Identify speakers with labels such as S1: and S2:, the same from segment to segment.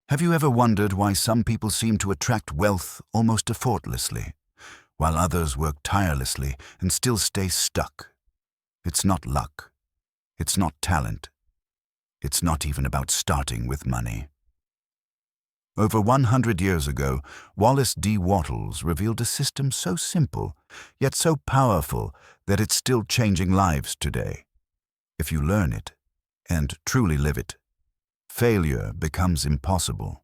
S1: Have you ever wondered why some people seem to attract wealth almost effortlessly, while others work tirelessly and still stay stuck? It's not luck. It's not talent. It's not even about starting with money. Over 100 years ago, Wallace D. Wattles revealed a system so simple, yet so powerful that it's still changing lives today. If you learn it and truly live it, failure becomes impossible.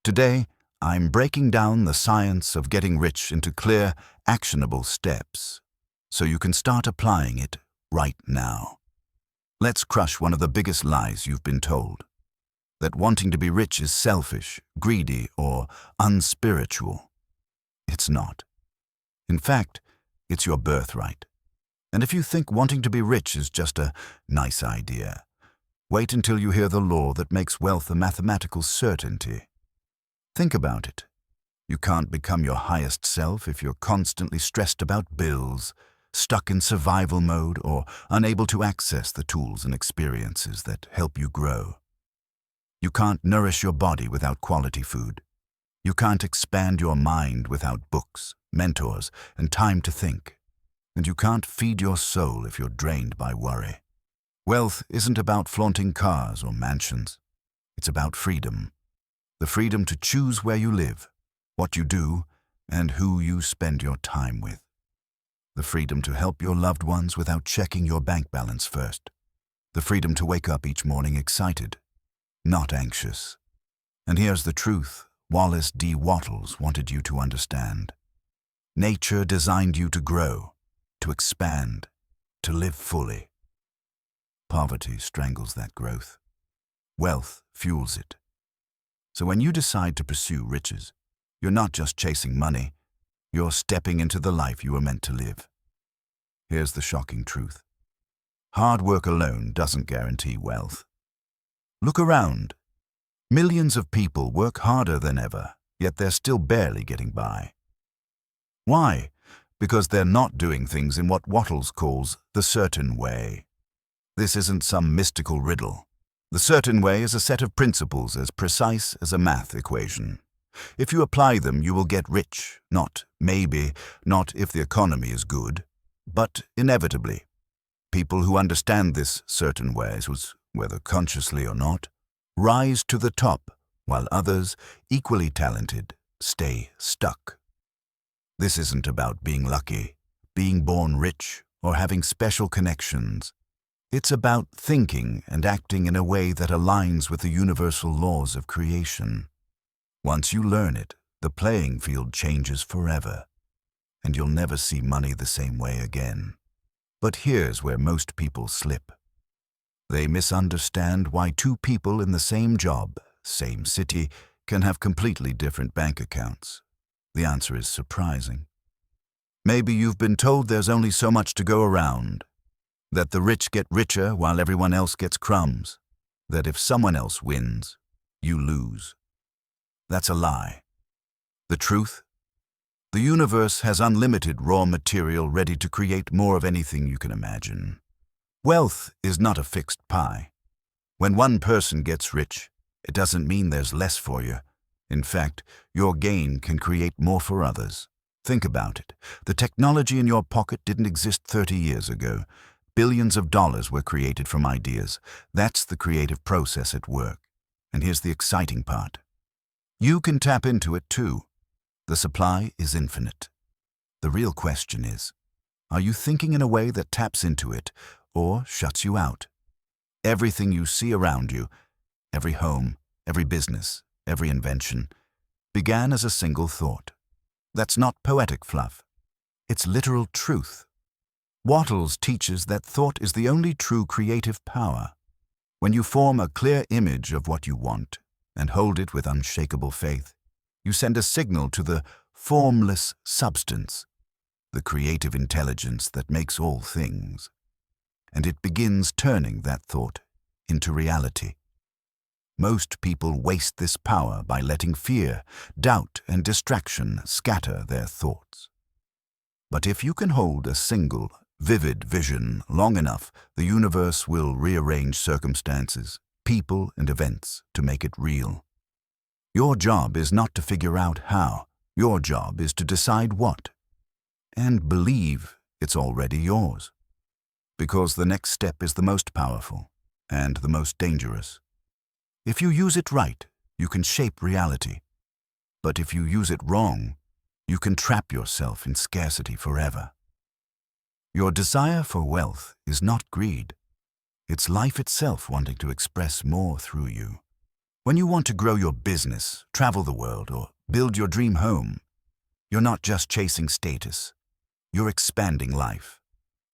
S1: Today, I'm breaking down the science of getting rich into clear, actionable steps, so you can start applying it right now. Let's crush one of the biggest lies you've been told: that wanting to be rich is selfish, greedy, or unspiritual. It's not. In fact, it's your birthright. And if you think wanting to be rich is just a nice idea, wait until you hear the law that makes wealth a mathematical certainty. Think about it. You can't become your highest self if you're constantly stressed about bills, stuck in survival mode, or unable to access the tools and experiences that help you grow. You can't nourish your body without quality food. You can't expand your mind without books, mentors, and time to think. And you can't feed your soul if you're drained by worry. Wealth isn't about flaunting cars or mansions. It's about freedom. The freedom to choose where you live, what you do, and who you spend your time with. The freedom to help your loved ones without checking your bank balance first. The freedom to wake up each morning excited, not anxious. And here's the truth Wallace D. Wattles wanted you to understand. Nature designed you to grow, to expand, to live fully. Poverty strangles that growth. Wealth fuels it. So when you decide to pursue riches, you're not just chasing money, you're stepping into the life you were meant to live. Here's the shocking truth. Hard work alone doesn't guarantee wealth. Look around. Millions of people work harder than ever, yet they're still barely getting by. Why? Because they're not doing things in what Wattles calls the certain way. This isn't some mystical riddle. The certain way is a set of principles as precise as a math equation. If you apply them, you will get rich, not maybe, not if the economy is good, but inevitably. People who understand this certain ways, whether consciously or not, rise to the top, while others, equally talented, stay stuck. This isn't about being lucky, being born rich, or having special connections. It's about thinking and acting in a way that aligns with the universal laws of creation. Once you learn it, the playing field changes forever, and you'll never see money the same way again. But here's where most people slip. They misunderstand why two people in the same job, same city, can have completely different bank accounts. The answer is surprising. Maybe you've been told there's only so much to go around, that the rich get richer while everyone else gets crumbs, that if someone else wins, you lose. That's a lie. The truth? The universe has unlimited raw material ready to create more of anything you can imagine. Wealth is not a fixed pie. When one person gets rich, it doesn't mean there's less for you. In fact, your gain can create more for others. Think about it. The technology in your pocket didn't exist 30 years ago. Billions of dollars were created from ideas. That's the creative process at work. And here's the exciting part. You can tap into it too. The supply is infinite. The real question is, are you thinking in a way that taps into it or shuts you out? Everything you see around you, every home, every business, every invention, began as a single thought. That's not poetic fluff. It's literal truth. Wattles teaches that thought is the only true creative power. When you form a clear image of what you want and hold it with unshakable faith, you send a signal to the formless substance, the creative intelligence that makes all things, and it begins turning that thought into reality. Most people waste this power by letting fear, doubt, and distraction scatter their thoughts. But if you can hold a single, vivid vision long enough, the universe will rearrange circumstances, people, and events to make it real. Your job is not to figure out how. Your job is to decide what. And believe it's already yours. Because the next step is the most powerful and the most dangerous. If you use it right, you can shape reality. But if you use it wrong, you can trap yourself in scarcity forever. Your desire for wealth is not greed. It's life itself wanting to express more through you. When you want to grow your business, travel the world, or build your dream home, you're not just chasing status. You're expanding life.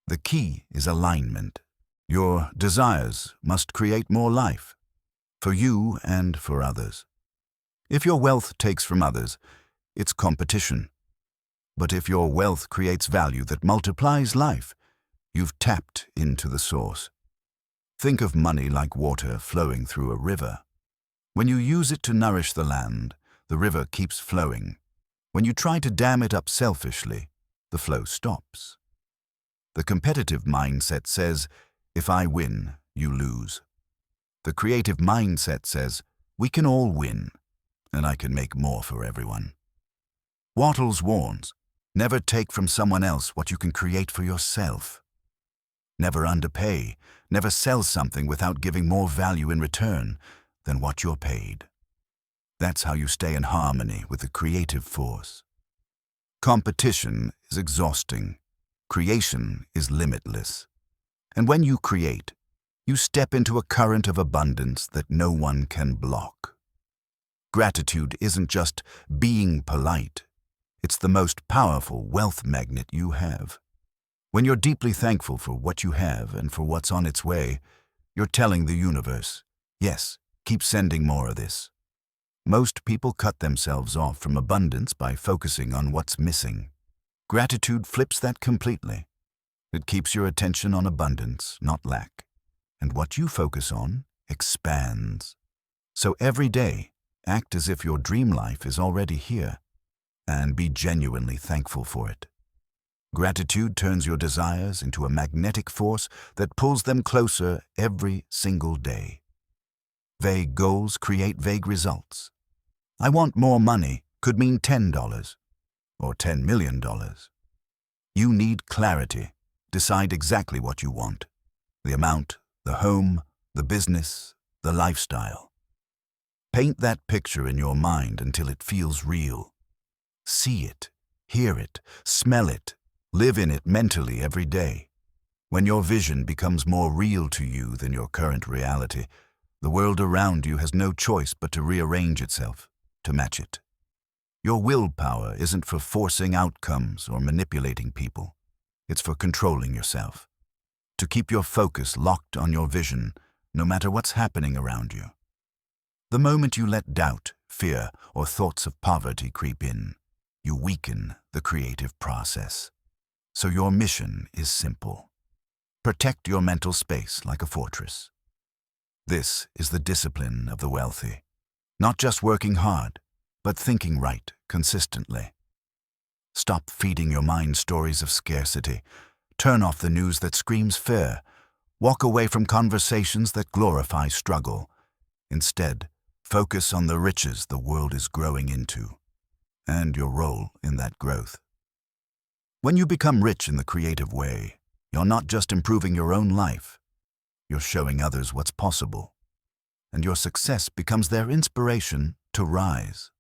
S1: The key is alignment. Your desires must create more life, for you and for others. If your wealth takes from others, it's competition. But if your wealth creates value that multiplies life, you've tapped into the source. Think of money like water flowing through a river. When you use it to nourish the land, the river keeps flowing. When you try to dam it up selfishly, the flow stops. The competitive mindset says, if I win, you lose. The creative mindset says, we can all win, and I can make more for everyone. Wattles warns, never take from someone else what you can create for yourself. Never underpay, never sell something without giving more value in return than what you're paid. That's how you stay in harmony with the creative force. Competition is exhausting. Creation is limitless. And when you create, you step into a current of abundance that no one can block. Gratitude isn't just being polite. It's the most powerful wealth magnet you have. When you're deeply thankful for what you have and for what's on its way, you're telling the universe, yes, keep sending more of this. Most people cut themselves off from abundance by focusing on what's missing. Gratitude flips that completely. It keeps your attention on abundance, not lack. And what you focus on expands. So every day, act as if your dream life is already here, and be genuinely thankful for it. Gratitude turns your desires into a magnetic force that pulls them closer every single day. Vague goals create vague results. I want more money could mean $10 or $10 million. You need clarity. Decide exactly what you want. The amount, the home, the business, the lifestyle. Paint that picture in your mind until it feels real. See it, hear it, smell it, live in it mentally every day. When your vision becomes more real to you than your current reality, the world around you has no choice but to rearrange itself to match it. Your willpower isn't for forcing outcomes or manipulating people. It's for controlling yourself. To keep your focus locked on your vision, no matter what's happening around you. The moment you let doubt, fear, or thoughts of poverty creep in, you weaken the creative process. So your mission is simple. Protect your mental space like a fortress. This is the discipline of the wealthy. Not just working hard, but thinking right consistently. Stop feeding your mind stories of scarcity. Turn off the news that screams fear. Walk away from conversations that glorify struggle. Instead, focus on the riches the world is growing into, and your role in that growth. When you become rich in the creative way, you're not just improving your own life, you're showing others what's possible, and your success becomes their inspiration to rise.